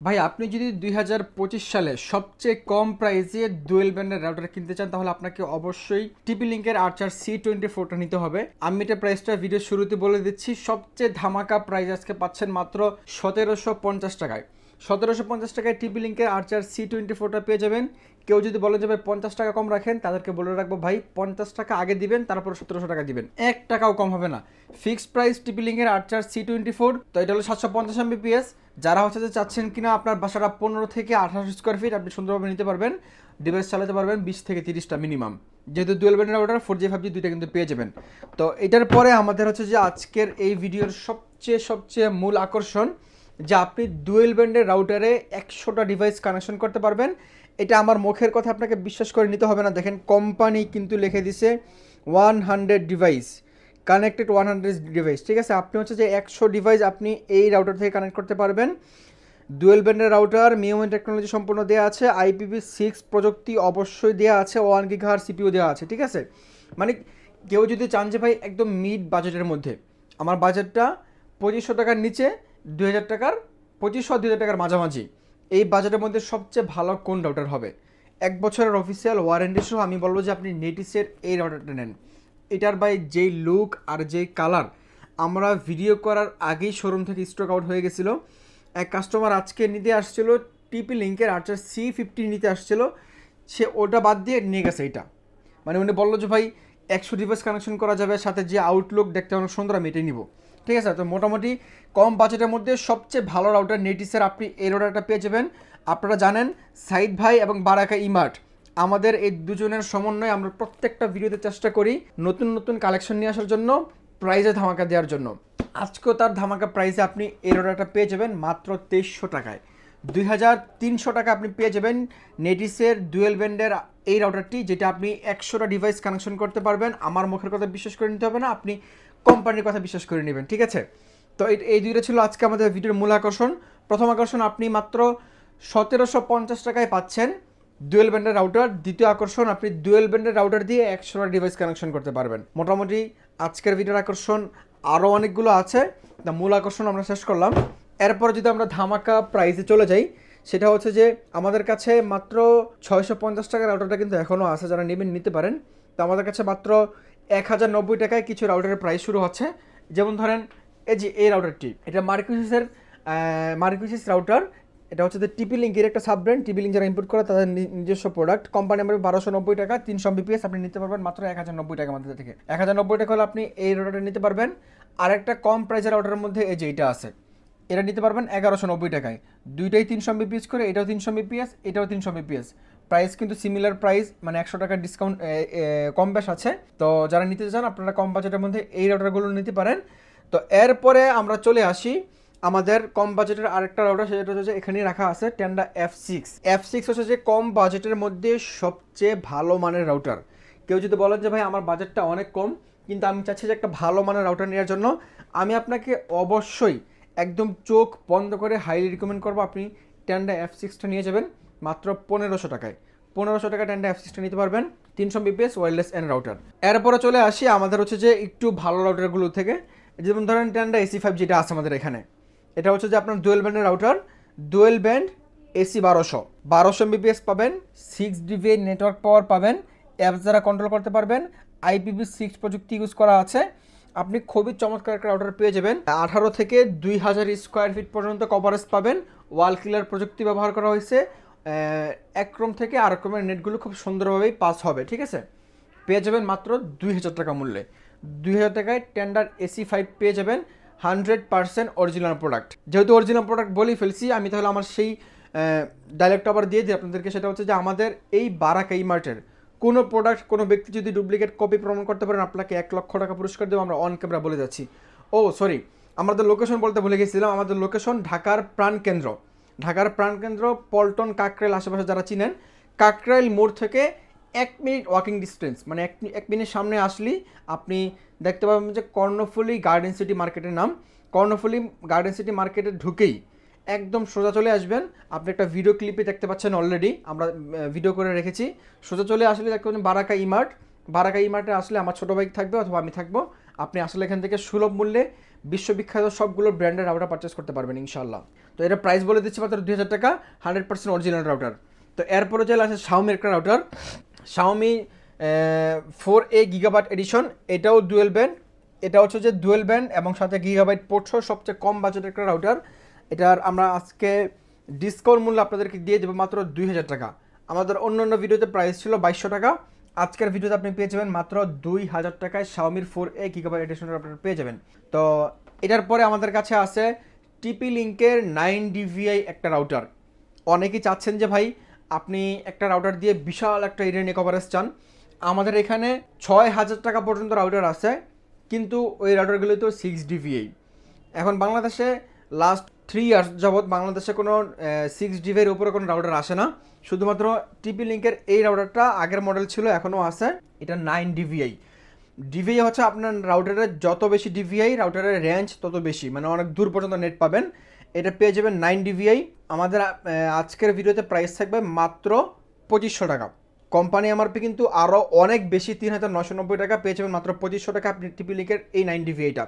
ভাই আপনি যদি 2025 সালে সবচেয়ে কম প্রাইসে ডুয়েল ব্যান্ডের রাউটার কিনতে চান তাহলে আপনাকে অবশ্যই টিপি লিঙ্কের আর্চার C24টা নিতে হবে। আমি এটা প্রাইসটা ভিডিও শুরুতে বলে দিচ্ছি। সবচেয়ে ধামাকা প্রাইস আজকে পাচ্ছেন মাত্র 1750 টাকায়। 1750 টাকায় টিপি লিঙ্কের আর্চার C24টা পেয়ে যাবেন। কেউ যদি বলে যে ভাই 50 টাকা কম রাখেন, তাদেরকে বলে রাখবো ভাই 50 টাকা আগে দিবেন, তারপর 1700 টাকা দিবেন, 1 টাকাও কম হবে না। ফিক্সড প্রাইস টিপি লিঙ্কের আর্চার C24। তো এটা হলো 750 Mbps। যারা হচ্ছে যে চাচ্ছেন কিনা আপনার বাসাটা 15 থেকে 28 স্কোয়ার ফিট আপনি সুন্দরভাবে নিতে পারবেন, ডিভাইস চালাতে পারবেন 20 থেকে 30টা মিনিমাম। যেহেতু ডুয়েল ব্যান্ডের রাউটার 4G 5G দুইটা কিন্তু পেয়ে যাবেন। তো এটার পরে আমাদের হচ্ছে যে আজকের এই ভিডিওর সবচেয়ে মূল আকর্ষণ, যে আপনি ডুয়েল ব্যান্ডের রাউটারে 100টা ডিভাইস কানেকশন করতে পারবেন। এটা আমার মুখের কথা, আপনাকে বিশ্বাস করে নিতে হবে না। দেখেন কোম্পানি কিন্তু লিখে দিছে 100 ডিভাইস কানেক্টেড, 100 ডিভাইস। ঠিক আছে, আপনি হচ্ছে যে 100 ডিভাইস আপনি এই রাউটার থেকে কানেক্ট করতে পারবেন। ডুয়েল ব্যান্ডের রাউটার মিওএন টেকনোলজি সম্পূর্ণ দেওয়া আছে, IPv6 প্রযুক্তি অবশ্যই দেওয়া আছে, 1 GHz CPU দেওয়া আছে। ঠিক আছে, মানে কেউ যদি চান যে ভাই একদম মিড বাজেটের মধ্যে, আমার বাজেটটা 2500 টাকার নিচে, 2000 টাকার, 2500 আর 2000 টাকার মাঝামাঝি, এই বাজেটের মধ্যে সবচেয়ে ভালো কোন রাউটার হবে? 1 বছরের অফিসিয়াল ওয়ারেন্টি সহ আমি বলবো যে আপনি নেটিসের এই রাউটারটা নেন। এটার ভাই যেই লুক আর যেই কালার, আমরা ভিডিও করার আগেই শোরুম থেকে স্টক আউট হয়ে গেছিলো। এক কাস্টমার আজকে নিতে আসছিল, টিপি লিঙ্কের আর্চার C50 নিতে আসছিল, সে ওটা বাদ দিয়ে নিয়ে গেছে এটা। মানে উনি বললো যে ভাই 100 ডিভাইস কানেকশন করা যাবে, সাথে যে আউটলুক দেখতে অনেক সুন্দর, আমি এটাই নিব। ঠিক আছে, তো মোটামুটি কম বাজেটের মধ্যে সবচেয়ে ভালো রাউটার নেটিসের আপনি এই রাউটারটা পেয়ে যাবেন। আপনারা জানেন সাইদ ভাই এবং বারাকা ইমার্ট, আমাদের এই দুজনের সমন্বয়ে আমরা প্রত্যেকটা ভিডিওতে চেষ্টা করি নতুন নতুন কালেকশন নিয়ে আসার জন্য, প্রাইজে ধামাকা দেওয়ার জন্য। আজকেও তার ধামাকা প্রাইসে আপনি এই রাউটারটা পেয়ে যাবেন মাত্র 2300 টাকায়। 2300 টাকা আপনি পেয়ে যাবেন নেটিসের ডুয়েল ব্যান্ডের এই রাউটারটি, যেটা আপনি 100টা ডিভাইস কানেকশন করতে পারবেন। আমার মুখের কথা বিশ্বাস করে নিতে হবে না, আপনি কোম্পানির কথা বিশ্বাস করে নেবেন। ঠিক আছে, তো এই দুইটা ছিল আজকে আমাদের ভিডিওর মূল আকর্ষণ। প্রথম আকর্ষণ, আপনি মাত্র 1750 টাকায় পাচ্ছেন ডুয়েল ব্যান্ডের রাউটার। দ্বিতীয় আকর্ষণ, আপনি ডুয়েল ব্যান্ডের রাউটার দিয়ে 100টা ডিভাইস কানেকশন করতে পারবেন। মোটামুটি আজকের ভিডিওর আকর্ষণ আরও অনেকগুলো আছে, তা মূল আকর্ষণ আমরা শেষ করলাম। এরপর যদি আমরা ধামাকা প্রাইসে চলে যাই, সেটা হচ্ছে যে আমাদের কাছে মাত্র 650 টাকার রাউটারটা কিন্তু এখনও আছে, যারা নেবেন নিতে পারেন। তো আমাদের কাছে মাত্র 1090 টাকায় কিছু রাউটারের প্রাইস শুরু হচ্ছে। যেমন ধরেন এই যে এই রাউটারটি, এটা মার্কুইসিস রাউটার। এটা হচ্ছে যে টিপি লিঙ্কের একটা সাব ব্র্যান্ড। টিপি লিঙ্ক যারা ইম্পোর্ট করে তাদের নিজস্ব প্রোডাক্ট। কোম্পানি নাম্বার 1290 টাকা, 300 Mbps আপনি নিতে পারবেন মাত্র 1090 টাকা আমাদের থেকে। 1090 টাকা হলে আপনি এই রাউটারটা নিতে পারবেন। আর একটা কম প্রাইসের রাউটারের মধ্যে এই যে এটা আছে, এটা নিতে পারবেন 1190 টাকায়। দুইটাই 300 Mbps করে, এটাও 300 Mbps, এটাও 300 Mbps। প্রাইস কিন্তু সিমিলার প্রাইস, মানে 100 টাকার ডিসকাউন্ট কম বেশ আছে। তো যারা নিতে চান আপনারা কম বাজেটের মধ্যে এই রাউটারগুলো নিতে পারেন। তো এরপরে আমরা চলে আসি আমাদের কম বাজেটের আরেকটা রাউটার, সেটা হচ্ছে এখানেই রাখা আছে টেন্ডা F6 হচ্ছে যে কম বাজেটের মধ্যে সবচেয়ে ভালো মানের রাউটার। কেউ যদি বলেন যে ভাই আমার বাজেটটা অনেক কম কিন্তু আমি চাচ্ছি যে একটা ভালো মানের রাউটার নেওয়ার জন্য, আমি আপনাকে অবশ্যই একদম চোখ বন্ধ করে হাইলি রিকমেন্ড করবো আপনি টেন্ডা F6টা নিয়ে যাবেন মাত্র 1500 টাকায়। 1500 টাকা টেন্ডা F6টা নিতে পারবেন, 300 Mbps ওয়্যারলেস এন্ড রাউটার। এরপরে চলে আসি আমাদের হচ্ছে যে একটু ভালো রাউটারগুলো থেকে। যেমন ধরেন টেন্ডা AC5 যেটা আছে আমাদের এখানে, এটা হচ্ছে যে আপনার ডুয়েল ব্যান্ডের router. Dual band AC 1200 Mbps পাবেন, 6 dB নেটওয়ার্ক পাওয়ার পাবেন, অ্যাপস দ্বারা কন্ট্রোল করতে পারবেন, IPv6 প্রযুক্তি ইউজ করা আছে। আপনি খুবই চমৎকার একটা রাউটার পেয়ে যাবেন। 18 থেকে 2000 স্কোয়ার ফিট পর্যন্ত কভারেজ পাবেন। ওয়াল ক্লিয়ার প্রযুক্তি ব্যবহার করা হয়েছে। এক ক্রম থেকে আরেক ক্রমের নেটগুলো খুব সুন্দরভাবেই পাস হবে। ঠিক আছে, পেয়ে যাবেন মাত্র 2000 টাকা মূল্যে। 2000 টাকায় টেন্ডার AC5 পেয়ে যাবেন, 100% অরিজিনাল প্রোডাক্ট। যেহেতু অরিজিনাল প্রোডাক্ট বলেই ফেলছি আমি, তাহলে আমার সেই ডাইরেক্ট আবার দিয়ে দিই আপনাদেরকে। সেটা হচ্ছে যে আমাদের এই বারাকা ইমার্টের কোনো প্রোডাক্ট কোনো ব্যক্তি যদি ডুপ্লিকেট কপি প্রমাণ করতে পারেন, আপনাকে 1,00,000 টাকা পুরস্কার দেবো। আমরা অন ক্যামেরা বলে যাচ্ছি। ও সরি, আমাদের লোকেশন বলতে ভুলে গেছিলাম। আমাদের লোকেশন ঢাকার প্রাণকেন্দ্র পল্টন কাকরাইল আশেপাশে যারা চিনেন, কাকরাইল মোড় থেকে 1 মিনিট ওয়াকিং ডিস্টেন্স, মানে এক মিনিট সামনে আসলেই আপনি দেখতে পাবেন যে কর্ণফুলী গার্ডেন সিটি মার্কেটের নাম। কর্ণফুলী গার্ডেন সিটি মার্কেটে ঢুকেই একদম সোজা চলে আসবেন। আপনি একটা ভিডিও ক্লিপে দেখতে পাচ্ছেন, অলরেডি আমরা ভিডিও করে রেখেছি। সোজা চলে আসলে দেখতে পাচ্ছেন বারাকা ইমার্টে আসলে আমার ছোটো ভাই থাকবে অথবা আমি থাকবো। আপনি আসলে এখান থেকে সুলভ মূল্যে বিশ্ববিখ্যাত সবগুলো ব্র্যান্ডের রাউটার পারচেস করতে পারবেন ইনশাল্লাহ। তো এটা প্রাইস বলে দিচ্ছি মাত্র 2000 টাকা, 100% অরিজিনাল রাউটার। তো এরপরে চলে আসে শাওমি একটা router, Xiaomi 4A gigabyte edition. এটাও ডুয়েল ব্যান্ড, এটা হচ্ছে যে ডুয়েল ব্যান্ড এবং সাথে গিগাবাইট পোর্ট সহ সবচেয়ে কম বাজেটের একটা রাউটার। এটার আমরা আজকে ডিসকাউন্ট মূল্য আপনাদেরকে দিয়ে দেবো মাত্র 2000 টাকা। আমাদের অন্যান্য ভিডিওতে প্রাইস ছিল 2200 টাকা, আজকের ভিডিওতে আপনি পেয়ে যাবেন মাত্র 2000 টাকায় শাওমির 4A গিগাবাইট এডিশনের আপনারা পেয়ে যাবেন। তো এটার পরে আমাদের কাছে আছে টিপি লিঙ্কের 9 DVI একটা রাউটার। অনেকেই চাচ্ছেন যে ভাই আপনি একটা রাউটার দিয়ে বিশাল একটা এরিয়া নিয়ে কভারেজ চান। আমাদের এখানে 6000 টাকা পর্যন্ত রাউটার আছে, কিন্তু ওই রাউটারগুলো তো 6 DVI। এখন বাংলাদেশে লাস্ট 3 ইয়ার্স যাবৎ বাংলাদেশে কোনো 6 DVIর উপরে কোনো রাউটার আসে না। শুধুমাত্র টিপি লিঙ্কের এই রাউটারটা আগের মডেল ছিল, এখনও আছে, এটা 9 DVI। ডিভিআই হচ্ছে আপনার রাউটারের যত বেশি ডিভিআই রাউটারের রেঞ্জ তত বেশি, মানে অনেক দূর পর্যন্ত নেট পাবেন। এটা পেয়ে যাবেন 9 DVI। আমাদের আজকের ভিডিওতে প্রাইস থাকবে মাত্র 2500 টাকা। কোম্পানি এমআরপি কিন্তু আরও অনেক বেশি, 3990 টাকা, পেয়ে যাবেন মাত্র 2500 টাকা আপনি টিপি লিঙ্কের এই 9 DVIটা।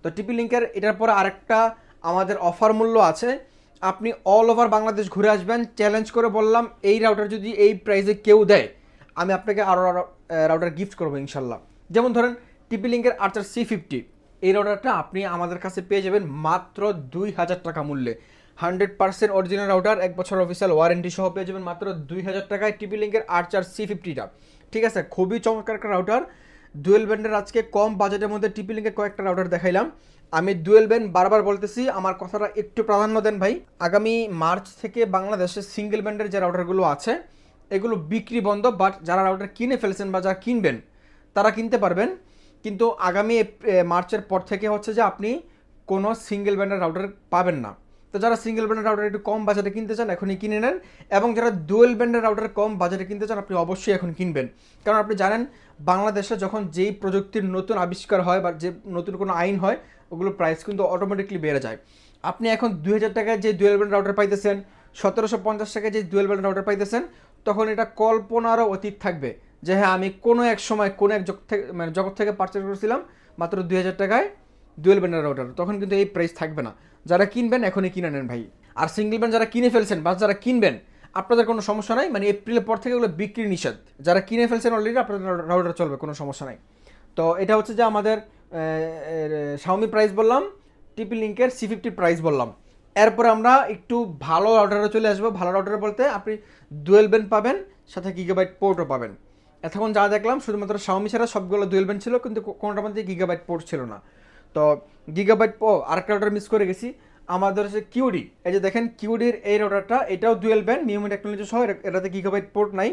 তো টিপি লিঙ্কের এটার পরে আরেকটা আমাদের অফার মূল্য আছে। আপনি অল ওভার বাংলাদেশ ঘুরে আসবেন, চ্যালেঞ্জ করে বললাম এই রাউটার যদি এই প্রাইসে কেউ দেয় আমি আপনাকে আরও রাউটার গিফট করবো ইনশাল্লাহ। যেমন ধরেন টিপি লিঙ্কের আর্চার C50, এই রাউটারটা আপনি আমাদের কাছে পেয়ে যাবেন মাত্র 2000 টাকা মূল্যে। 100% অরিজিনাল রাউটার, 1 বছর অফিসিয়াল ওয়ারেন্টি সহ পেয়ে যাবেন মাত্র 2000 টাকায় টিপি লিঙ্কের আর্চার C50টা। ঠিক আছে, খুবই চমৎকার একটা রাউটার। ডুয়েল ব্যান্ডের আজকে কম বাজেটের মধ্যে টিপি লিঙ্কের কয়েকটা রাউটার দেখাইলাম। আমি ডুয়েল ব্যান্ড বারবার বলতেছি, আমার কথাটা একটু প্রাধান্য দেন ভাই। আগামী মার্চ থেকে বাংলাদেশে সিঙ্গেল ব্যান্ডের যে রাউটারগুলো আছে এগুলো বিক্রি বন্ধ, বাট যারা রাউটার কিনে ফেলছেন বা যারা কিনবেন তারা কিনতে পারবেন। কিন্তু আগামী মার্চের পর থেকে হচ্ছে যে আপনি কোনো সিঙ্গেল ব্যান্ডের রাউটার পাবেন না। তো যারা সিঙ্গেল ব্যান্ডের রাউটার একটু কম বাজেটে কিনতে চান এখনই কিনে নেন, এবং যারা ডুয়েল ব্যান্ডের রাউটার কম বাজেটে কিনতে চান আপনি অবশ্যই এখন কিনবেন। কারণ আপনি জানেন বাংলাদেশে যখন যেই প্রযুক্তির নতুন আবিষ্কার হয় বা যে নতুন কোনো আইন হয় ওগুলোর প্রাইস কিন্তু অটোমেটিকলি বেড়ে যায়। আপনি এখন 2000 টাকায় যে ডুয়েল ব্যান্ড রাউটার পাইতেছেন, 1750 টাকায় যে ডুয়েল ব্যান্ড রাউটার পাইতেছেন, তখন এটা কল্পনারও অতীত থাকবে যে হ্যাঁ আমি কোনো এক সময় কোনো এক জগৎ থেকে পারচেজ করেছিলাম মাত্র 2000 টাকায় ডুয়েল ব্যান্ডের রাউটার, তখন কিন্তু এই প্রাইস থাকবে না। যারা কিনবেন এখনই কিনে নেন ভাই। আর সিঙ্গেল ব্যান্ড যারা কিনে ফেলছেন বা যারা কিনবেন আপনাদের কোনো সমস্যা নাই, মানে এপ্রিলের পর থেকে ওগুলো বিক্রি নিষেধ। যারা কিনে ফেলছেন অলরেডি আপনাদের রাউটার চলবে, কোনো সমস্যা নাই। তো এটা হচ্ছে যে আমাদের শাওমি প্রাইস বললাম, টিপি লিঙ্কের C50 প্রাইস বললাম। এরপরে আমরা একটু ভালো রাউটারে চলে আসবো। ভালো রাউটার বলতে আপনি ডুয়েল ব্যান্ড পাবেন, সাথে গিগাবাইট পোর্টও পাবেন। এতক্ষণ যা দেখলাম শুধুমাত্র শাওমি ছাড়া সবগুলো ডুয়েল ব্যান্ড ছিল, কিন্তু কোনোটার মধ্যে গিগাবাইট পোর্ট ছিল না। তো গিগাবাইট আরেকটা রাউটার মিস করে গেছি, আমাদের হচ্ছে কিউডি। এই যে দেখেন কিউডির এই রাউটারটা, এটাও ডুয়েল ব্যান্ড মিউমি টেকনোলজি সহ, এটাতে গিগাবাইট পোর্ট নাই।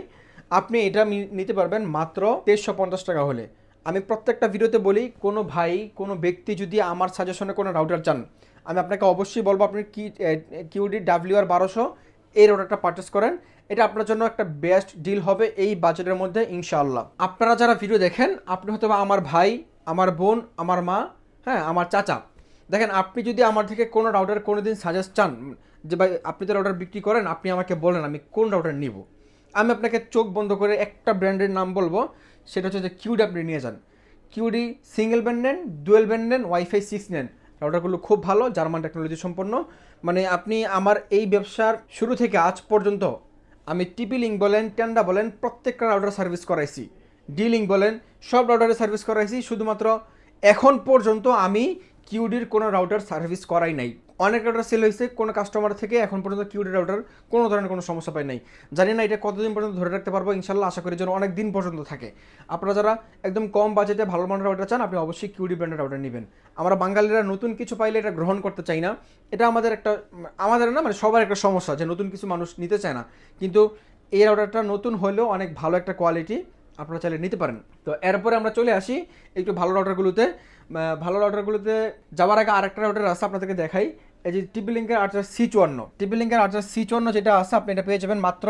আপনি এটা নিতে পারবেন মাত্র 2350 টাকা হলে। আমি প্রত্যেকটা ভিডিওতে বলি কোনো ভাই কোনো ব্যক্তি যদি আমার সাজেশনে কোনো রাউটার চান আমি আপনাকে অবশ্যই বলবো আপনি কিউডি WR1200 এই রাউটারটা পারচেস করেন। এটা আপনার জন্য একটা বেস্ট ডিল হবে এই বাজেটের মধ্যে ইনশাআল্লাহ। আপনারা যারা ভিডিও দেখেন আপনি হয়তো বা আমার ভাই, আমার বোন, আমার মা, হ্যাঁ আমার চাচা, দেখেন আপনি যদি আমার থেকে কোনো রাউটার কোনো দিন সাজেস্ট চান যে ভাই আপনি তো রাউটার বিক্রি করেন, আপনি আমাকে বলেন আমি কোন রাউটার নিব, আমি আপনাকে চোখ বন্ধ করে একটা ব্র্যান্ডের নাম বলবো, সেটা হচ্ছে যে কিউডি আপনি নিয়ে যান। কিউডি সিঙ্গেল ব্যান্ড নেন, ডুয়েল ব্যান্ড নেন, ওয়াইফাই 6 নেন, রাউটারগুলো খুব ভালো, জার্মান টেকনোলজি সম্পন্ন। মানে আপনি আমার এই ব্যবসার শুরু থেকে আজ পর্যন্ত আমি টিপি লিঙ্ক বলেন, টেন্ডা বলেন, প্রত্যেকটা রাউটার সার্ভিস করাইছি, ডি লিঙ্ক বলেন, সব রাউটারে সার্ভিস করাইছি। শুধুমাত্র এখন পর্যন্ত আমি কিউডির কোনো রাউটার সার্ভিস করাই নাই। অনেক রাউটার সেল হয়েছে কোনো কাস্টমার থেকে, এখন পর্যন্ত কিউডি রাউটার কোনো ধরনের কোনো সমস্যা পাই নাই। জানি না এটা কতদিন পর্যন্ত ধরে রাখতে পারবো, ইনশাল্লাহ আশা করি যেন অনেক দিন পর্যন্ত থাকে। আপনারা যারা একদম কম বাজেটে ভালো মানের রাউটার চান আপনি অবশ্যই কিউডি ব্র্যান্ডের রাউটার নেবেন। আমরা বাঙালিরা নতুন কিছু পাইলে এটা গ্রহণ করতে চাই না, এটা আমাদের না মানে সবার একটা সমস্যা যে নতুন কিছু মানুষ নিতে চায় না। কিন্তু এই রাউটারটা নতুন হলেও অনেক ভালো একটা কোয়ালিটি, আপনারা চাইলে নিতে পারেন। তো এরপরে আমরা চলে আসি একটু ভালো রাউটারগুলোতে। ভালো রাউটারগুলোতে যাওয়ার আগে আরেকটা রাউটার আছে আপনাদেরকে দেখাই। এই যে টিপি লিঙ্কের আর্চার C54, টিপি লিঙ্কের আর্চার C54 যেটা আছে আপনি এটা পেয়ে যাবেন মাত্র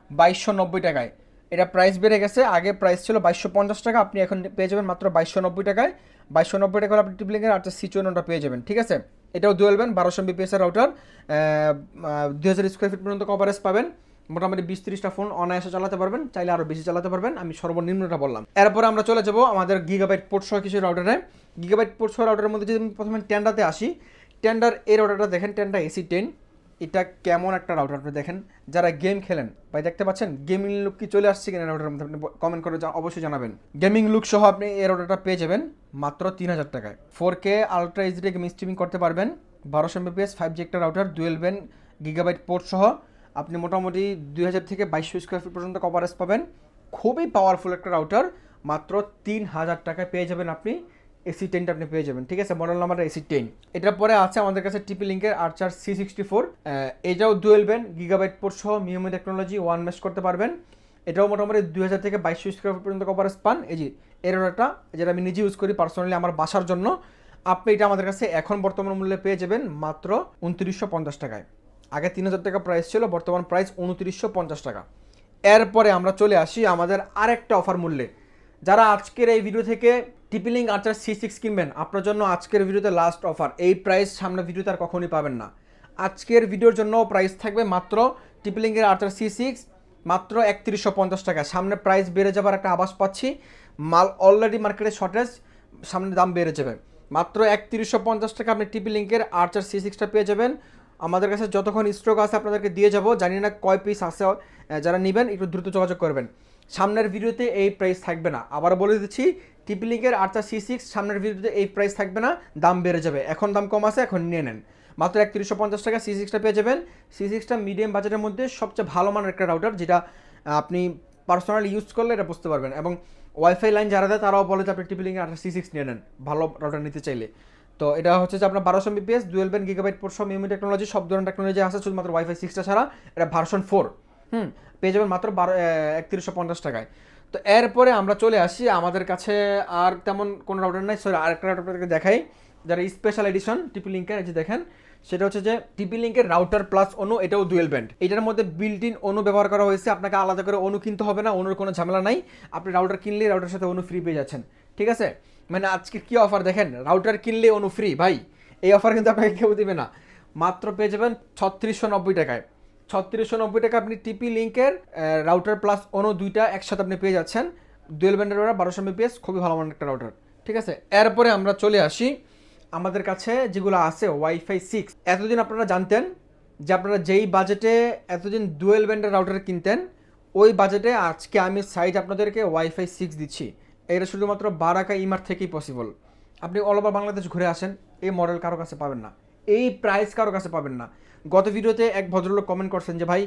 2290 টাকায়। এটা প্রাইস বেড়ে গেছে, আগে প্রাইস ছিল 2250 টাকা, আপনি এখন পেয়ে যাবেন মাত্র 2290 টাকায়। 2290 টাকা আপনি টিপি লিঙ্কের আর্চার C54টা পেয়ে যাবেন। ঠিক আছে, এটাও dual band 1200 Mbps router, 2000 square feet পর্যন্ত কভারেজ পাবেন। মোটামুটি 20-30টা ফোন অনায়াসে চালাতে পারবেন, চাইলে আরও বেশি চালাতে পারবেন, আমি সর্বনিম্নটা বললাম। এরপরে আমরা চলে যাব আমাদের গিগাবাইট পোর্ট সহ কিছু রাউটারে। গিগাবাইট পোর্ট সহ রাউটারের মধ্যে যদি প্রথমে টেন্ডাতে আসি, টেন্ডার এই রাউটারটা দেখেন, টেন্ডার AC10। এটা কেমন একটা রাউটার আপনি দেখেন, যারা গেম খেলেন ভাই দেখতে পাচ্ছেন গেমিং লুক কি চলে আসছে কিনা রাউটারের মধ্যে, আপনি কমেন্ট করে অবশ্যই জানাবেন। গেমিং লুক সহ আপনি এই রাউটারটা পেয়ে যাবেন মাত্র 3000 টাকায়। 4K ultra HD game streaming করতে পারবেন, 1200 Mbps 5G একটা router, dual band gigabyte port সহ। আপনি মোটামুটি 2000 থেকে 2200 স্কোয়ার ফিট পর্যন্ত কভারেজ পাবেন। খুবই পাওয়ারফুল একটা রাউটার, মাত্র 3000 টাকায় পেয়ে যাবেন আপনি। AC10টা আপনি পেয়ে যাবেন, ঠিক আছে, মডেল নাম্বার AC10। এটার পরে আছে আমাদের কাছে TP লিঙ্কের আর্চার C64। এটাও ডুয়েল ব্যান্ড গিগাবাইট পোর্ট সহ মিউমি টেকনোলজি, ওয়ান মেশ করতে পারবেন। এটাও মোটামুটি 2000 থেকে 2200 স্কোয়ার ফিট পর্যন্ত কভারেজ পান। এই যে এর রাউটারটা, যেটা আমি নিজে ইউজ করি পার্সোনালি আমার বাসার জন্য। আপনি এটা আমাদের কাছে এখন বর্তমান মূল্যে পেয়ে যাবেন মাত্র 2950 টাকায়। আগে 3000 টাকা প্রাইস ছিল, বর্তমান প্রাইস 2950 টাকা। এরপরে আমরা চলে আসি আমাদের আরেকটা অফার মূল্যে। যারা আজকের এই ভিডিও থেকে TP লিঙ্ক আর্চার C6 কিনবেন, আপনার জন্য আজকের ভিডিওতে লাস্ট অফার। এই প্রাইস সামনে ভিডিওতে আর কখনই পাবেন না। আজকের ভিডিওর জন্য প্রাইস থাকবে মাত্র TP লিঙ্কের আর্চার C6 মাত্র 3150 টাকা। সামনে প্রাইস বেড়ে যাবার একটা আভাস পাচ্ছি, মাল অলরেডি মার্কেটে শর্টেজ, সামনে দাম বেড়ে যাবে। মাত্র 3150 টাকা আপনি TP লিঙ্কের আর্চার C6টা পেয়ে যাবেন। আমাদের কাছে যতক্ষণ স্টক আছে আপনাদেরকে দিয়ে যাব, জানি না কয় পিস আছে। যারা নেবেন একটু দ্রুত যোগাযোগ করবেন। সামনের ভিডিওতে এই প্রাইস থাকবে না, আবার বলে দিচ্ছি, TP লিঙ্কের আর্চার C6 সামনের ভিডিওতে এই প্রাইস থাকবে না, দাম বেড়ে যাবে। এখন দাম কম আছে, এখন নিয়ে নেন। মাত্র 3150 টাকা C6টা পেয়ে যাবেন। C6টা মিডিয়াম বাজেটের মধ্যে সবচেয়ে ভালো মানের একটা রাউটার, যেটা আপনি পার্সোনালি ইউজ করলে এটা বুঝতে পারবেন। এবং ওয়াইফাই লাইন যারা দেয় তারাও বলে যে আপনি TP লিঙ্কের আর্চার C6 নিয়ে নেন ভালো রাউটার নিতে চাইলে। তো এটা হচ্ছে যে আপনার 1200 Mbps dual band gigabyte port সহ মিউমি টেকনোলজি, সব ধরনের টেকনোলজি আছে, শুধুমাত্র ওয়াইফাই 6টা ছাড়া। এটা ভার্সন 4 পেয়ে যাবেন মাত্র 3150 টাকায়। তো এরপরে আমরা চলে আসি, আমাদের কাছে আর তেমন কোনো রাউটার নাই। সরি, আরেকটা রাউটার দেখাই, যারা স্পেশাল এডিশন TP লিঙ্কের, এই যে দেখেন, সেটা হচ্ছে যে TP লিঙ্কের রাউটার প্লাস অনু। এটাও ডুয়েল ব্যান্ড, এটার মধ্যে বিল্ট ইন অনু ব্যবহার করা হয়েছে। আপনাকে আলাদা করে অনু কিনতে হবে না, অনুর কোনো ঝামেলা নাই। আপনি রাউটার কিনলে রাউটার সাথে অনু ফ্রি পেয়ে যাচ্ছেন, ঠিক আছে। মানে আজকে কি অফার দেখেন, রাউটার কিনলে অনু ফ্রি ভাই, এই অফার কিন্তু আপনাকে কেউ দেবে না। মাত্র পেয়ে যাবেন 3690 টাকায়। 3690 টাকা আপনি TP লিঙ্কের রাউটার প্লাস অনু দুইটা একসাথে আপনি পেয়ে যাচ্ছেন। ডুয়েল ব্যান্ডের রাউটার, 1200 Mbps, খুবই ভালো মানের একটা রাউটার, ঠিক আছে। এরপরে আমরা চলে আসি আমাদের কাছে যেগুলো আছে ওয়াইফাই 6। এতদিন আপনারা জানতেন যে আপনারা যেই বাজেটে এতদিন ডুয়েল ব্যান্ডের রাউটার কিনতেন, ওই বাজেটে আজকে আমি সাইজ আপনাদেরকে ওয়াইফাই 6 দিচ্ছি। এটা শুধুমাত্র বারাকা ইমার থেকেই পসিবল। আপনি অল ওভার বাংলাদেশ ঘুরে আসেন, এই মডেল কারো কাছে পাবেন না, এই প্রাইস কারো কাছে পাবেন না। গত ভিডিওতে এক ভদ্রলোক কমেন্ট করছেন যে ভাই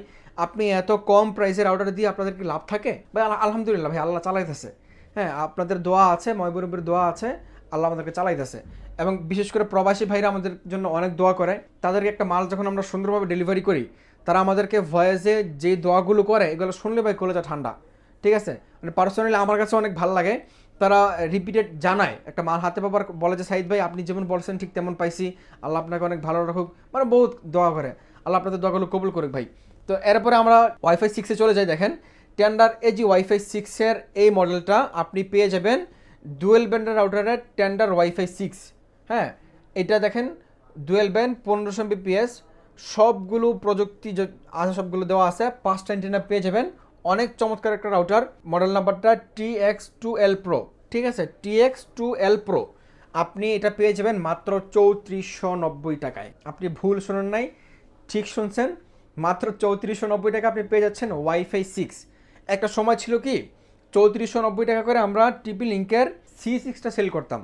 আপনি এত কম প্রাইসের রাউটার দিয়ে আপনাদের কি লাভ থাকে? ভাই আলহামদুলিল্লাহ ভাই, আল্লাহ চালাইতেছে। হ্যাঁ, আপনাদের দোয়া আছে, ময়বুরবের দোয়া আছে, আল্লাহ আমাদেরকে চালাইতেছে। এবং বিশেষ করে প্রবাসী ভাইরা আমাদের জন্য অনেক দোয়া করে। তাদেরকে একটা মাল যখন আমরা সুন্দরভাবে ডেলিভারি করি, তারা আমাদেরকে ভয়েসে যে দোয়াগুলো করে এগুলো শুনলে ভাই কলেজা ঠান্ডা, ঠিক আছে। মানে পার্সোনালি আমার কাছে অনেক ভালো লাগে। তারা রিপিটেড জানায়, একটা মাল হাতে পাবার বলে যে সাইদ ভাই আপনি যেমন বলছেন ঠিক তেমন পাইছি, আল্লাহ আপনাকে অনেক ভালো রাখুক, মানে বহুত দোয়া করে, আল্লাহ আপনাদের দোয়াগুলো কবুল করুক ভাই। তো এরপরে আমরা ওয়াইফাই 6-এ চলে যাই। দেখেন, টেন্ডার এজি ওয়াইফাই 6-এর এই মডেলটা আপনি পেয়ে যাবেন ডুয়েল ব্যান্ডের রাউটারের টেন্ডার ওয়াইফাই 6। হ্যাঁ, এটা দেখেন ডুয়েল ব্যান্ড 1500 Mbps, সবগুলো প্রযুক্তি আছে, সবগুলো দেওয়া আছে। 5টা অ্যান্টেনা পেয়ে যাবেন। অনেক চমৎকার একটা রাউটার, মডেল নাম্বারটা TX2L Pro, ঠিক আছে, TX2L Pro। আপনি এটা পেয়ে যাবেন মাত্র 3490 টাকায়। আপনি ভুল শুনেন নাই, ঠিক শুনছেন, মাত্র 3490 টাকা আপনি পেয়ে যাচ্ছেন ওয়াইফাই 6। একটা সময় ছিল কি 3490 টাকা করে আমরা TP লিঙ্কের C6টা সেল করতাম,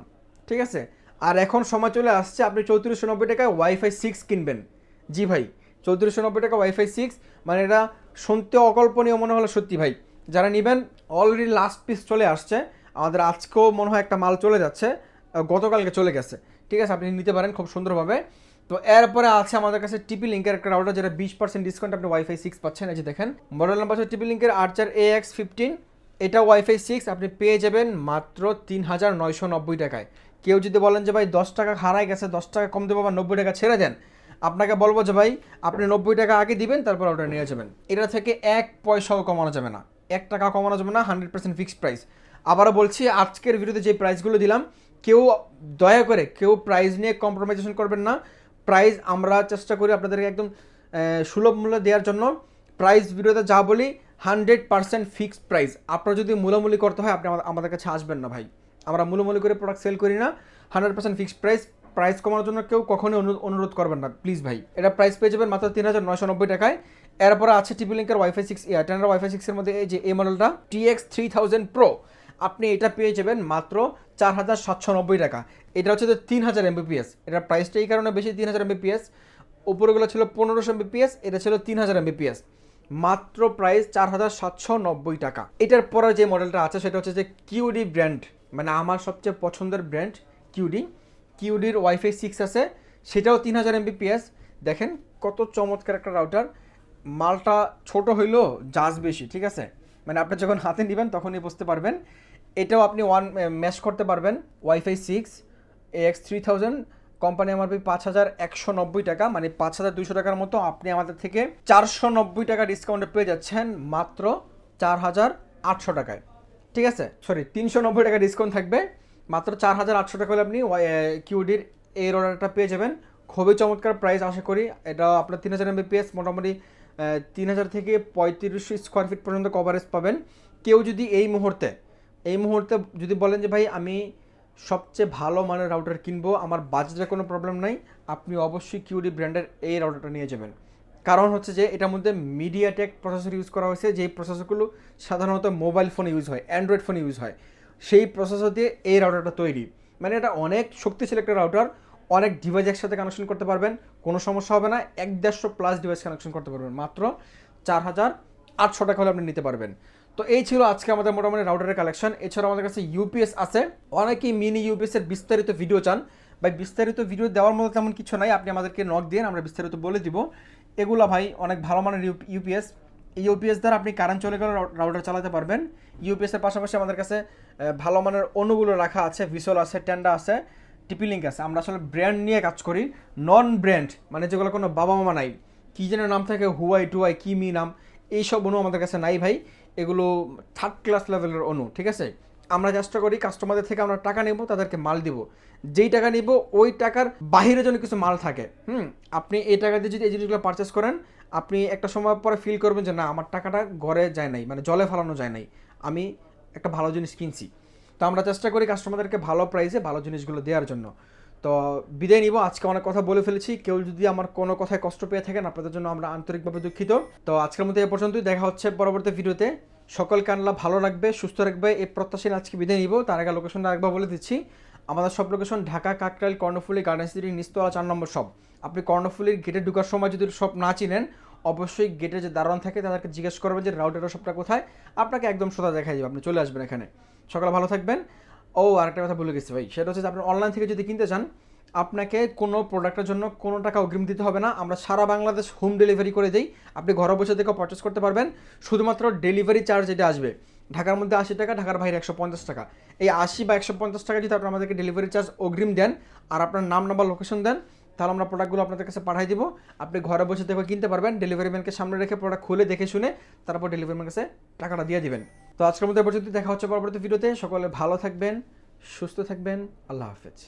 ঠিক আছে। আর এখন সময় চলে আসছে আপনি 3490 টাকায় ওয়াইফাই 6 কিনবেন। জি ভাই, 3490 টাকা ওয়াইফাই 6, মানে এটা শুনতে অকল্পনীয় মনে হলো, সত্যি ভাই। যারা নেবেন অলরেডি লাস্ট পিস চলে আসছে, আমাদের আজকেও মনে হয় একটা মাল চলে যাচ্ছে, গতকালকে চলে গেছে, ঠিক আছে। আপনি নিতে পারেন খুব সুন্দরভাবে। তো এরপরে আছে আমাদের কাছে TP লিঙ্কের একটা রাউটার, যেটা 20% ডিসকাউন্ট আপনি ওয়াইফাই 6 পাচ্ছেন। এই যে দেখেন, মডেল নাম্বার হচ্ছে TP লিঙ্কের আর্চার AX15। এটা ওয়াইফাই 6 আপনি পেয়ে যাবেন মাত্র 3990 টাকায়। কেউ যদি বলেন যে ভাই 10 টাকা হারাই গেছে, 10 টাকা কম দেবো বা 90 টাকা ছেড়ে দেন, আপনাকে বলবো যে ভাই আপনি 90 টাকা আগে দিবেন, তারপর ওটা নিয়ে যাবেন। এটা থেকে 1 পয়সাও কমানো যাবে না, 1 টাকা কমানো যাবে না, 100% ফিক্সড প্রাইস। আবারও বলছি, আজকের ভিডিওতে যে প্রাইসগুলো দিলাম, কেউ দয়া করে কেউ প্রাইস নিয়ে কম্প্রোমাইজেশন করবেন না। প্রাইস আমরা চেষ্টা করি আপনাদেরকে একদম সুলভ মূল্যে দেওয়ার জন্য। প্রাইস ভিডিওতে যা বলি 100% ফিক্সড প্রাইস। আপনার যদি মূলামূলি করতে হয় আপনি আমাদের কাছে আসবেন না ভাই, আমরা মূলামূলি করে প্রোডাক্ট সেল করি না। 100% ফিক্সড প্রাইস। প্রাইস কমানোর জন্য কেউ কখনোই অনুরোধ করবেন না প্লিজ ভাই। এটা প্রাইস পেয়ে যাবেন মাত্র 3990 টাকায়। এরপরে আছে টিপি লিঙ্কের ওয়াইফাই 6 টেনের ওয়াইফাই 6-এর মধ্যে এই যে এই মডেলটা TX 3000 Pro, আপনি এটা পেয়ে যাবেন মাত্র 4790 টাকা। এটা হচ্ছে 3000 Mbps। এটার প্রাইসটা এই কারণে বেশি, 3000 Mbps। উপরেগুলো ছিল 1500 Mbps, এটা ছিল 3000 Mbps। মাত্র প্রাইস 4790 টাকা। এটার পরে যে মডেলটা আছে সেটা হচ্ছে যে কিউডি ব্র্যান্ড, মানে আমার সবচেয়ে পছন্দের ব্র্যান্ড কিউডির ওয়াইফাই 6 আছে, সেটাও 3000 Mbps। দেখেন কত চমৎকার একটা রাউটার। মালটা ছোট হইলেও জাজ বেশি, ঠিক আছে, মানে আপনি যখন হাতে নেবেন তখনই বুঝতে পারবেন। এটাও আপনি ম্যাশ করতে পারবেন। ওয়াইফাই 6 AX 3000, কোম্পানি এমআরপি 5190 টাকা, মানে 5200 টাকার মতো। আপনি আমাদের থেকে 490 টাকা ডিসকাউন্টে পেয়ে যাচ্ছেন মাত্র 4800 টাকায়, ঠিক আছে, সরি 390 টাকা ডিসকাউন্ট থাকবে। মাত্র 4800 টাকা হলে আপনি কিউডির এই অর্ডারটা পেয়ে যাবেন। খুবই চমৎকার প্রাইস আশা করি। এটা আপনার 3000 Mbps, মোটামুটি 3000 থেকে 3500 স্কোয়ার ফিট পর্যন্ত কভারেজ পাবেন। কেউ যদি এই মুহূর্তে যদি বলেন যে ভাই আমি সবচেয়ে ভালো মানের রাউটার কিনবো, আমার বাজেটের কোনো প্রবলেম নাই, আপনি অবশ্যই কিউডি ব্র্যান্ডের এই রাউটারটা নিয়ে যাবেন। কারণ হচ্ছে যে এটার মধ্যে মিডিয়াটেক প্রসেসর ইউজ করা হয়েছে, যেই প্রসেসরগুলো সাধারণত মোবাইল ফোনে ইউজ হয়, অ্যান্ড্রয়েড ফোনে ইউজ হয়, সেই প্রসেসর দিয়ে এই রাউটারটা তৈরি। মানে এটা অনেক শক্তিশালী একটা রাউটার, অনেক ডিভাইস একসাথে কানেকশন করতে পারবেন, কোনো সমস্যা হবে না। 150+ ডিভাইস কানেকশন করতে পারবেন মাত্র 4800 টাকা হলে আপনি নিতে পারবেন। তো এই ছিল আজকে আমাদের মোটামুটি রাউটারের কালেকশন। এছাড়াও আমাদের কাছে ইউপিএস আছে, অনেকেই মিনি ইউপিএসের বিস্তারিত ভিডিও চান। ভাই বিস্তারিত ভিডিও দেওয়ার মতো তেমন কিছু নাই, আপনি আমাদেরকে নক দিয়ে আমরা বিস্তারিত বলে দিব। এগুলা ভাই অনেক ভালো মানের ইউপিএস। এই ইউপিএস দ্বারা আপনি কারেন্ট চলে গেলে রাউটার চালাতে পারবেন। ইউপিএসের পাশাপাশি আমাদের কাছে ভালো মানের অনুগুলো রাখা আছে, ভিসল আছে, টেন্ডা আছে, টিপি লিঙ্ক আছে। আমরা আসলে ব্র্যান্ড নিয়ে কাজ করি, নন ব্র্যান্ড, মানে যেগুলো কোনো বাবা মামা নাই, কী যেন নাম থাকে, হুয়াই টুয়াই কি মি নাম, এইসব অনু আমাদের কাছে নাই ভাই। এগুলো থার্ড ক্লাস লেভেলের অনু, ঠিক আছে। আমরা চেষ্টা করি কাস্টমারদের থেকে আমরা টাকা নেব, তাদেরকে মাল দিব, যেই টাকা নিব ওই টাকার বাহিরে যেন কিছু মাল থাকে। আপনি এই টাকা দিয়ে যদি এই জিনিসগুলো পারচেস করেন, আপনি একটা সময় পরে ফিল করবেন যে না আমার টাকাটা ঘরে যায় নাই, মানে জলে ফেলানো যায় নাই, আমি একটা ভালো জিনিস কিনছি। তো আমরা চেষ্টা করি কাস্টমারদেরকে ভালো প্রাইসে ভালো জিনিসগুলো দেওয়ার জন্য। তো বিদায় নিব, আজকে অনেক কথা বলে ফেলেছি। কেউ যদি আমার কোনো কথায় কষ্ট পেয়ে থাকেন, আপনাদের জন্য আমরা আন্তরিকভাবে দুঃখিত। তো আজকের মতো এ পর্যন্তই, দেখা হচ্ছে পরবর্তী ভিডিওতে। সকলকে আল্লাহ ভালো রাখবে, সুস্থ রাখবে, এই প্রত্যাশী আজকে বিদায় নিব। তার আগে লোকেশনটা একবার বলে দিচ্ছি। আমাদের সব লোকেশন ঢাকা কাকরাইল কর্ণফুলী গার্ডেন সিটির নিচতলা 4 নম্বর শপ। আপনি কর্ণফুলীর গেটে ঢোকার সময় যদি শপ না চিনেন, অবশ্যই গেটে যে দারোয়ান থাকে তাদেরকে জিজ্ঞেস করবেন যে রাউটারের শপটা কোথায়, আপনাকে একদম সোজা দেখাই দেবে, আপনি চলে আসবেন এখানে। সকালে ভালো থাকবেন। ও আরেকটা কথা বলে গেছি ভাই, সেটা হচ্ছে যে আপনি অনলাইন থেকে যদি কিনতে চান, আপনাকে কোনো প্রোডাক্টের জন্য কোনো টাকা অগ্রিম দিতে হবে না। আমরা সারা বাংলাদেশ হোম ডেলিভারি করে দিই, আপনি ঘরে বসে থেকেও পারচেস করতে পারবেন। শুধুমাত্র ডেলিভারি চার্জ যেটা আসবে, ঢাকার মধ্যে 80 টাকা, ঢাকার বাইরে 150 টাকা। এই 80 বা 150 টাকা যদি আপনি আমাদেরকে ডেলিভারি চার্জ অগ্রিম দেন আর আপনার নাম নাম্বার লোকেশন দেন, তাহলে আমরা প্রোডাক্টগুলো আপনাদের কাছে পাঠিয়ে দিব। আপনি ঘরে বসে থেকে কিনতে পারবেন, ডেলিভারি ম্যানকে সামনে রেখে প্রোডাক্ট খুলে দেখে শুনে তারপর ডেলিভারি ম্যানের কাছে টাকাটা দিয়ে দিবেন। তো আজকের মধ্যে পর্যন্ত দেখা হচ্ছে পরবর্তী ভিডিওতে। সকলে ভালো থাকবেন, সুস্থ থাকবেন, আল্লাহ হাফেজ।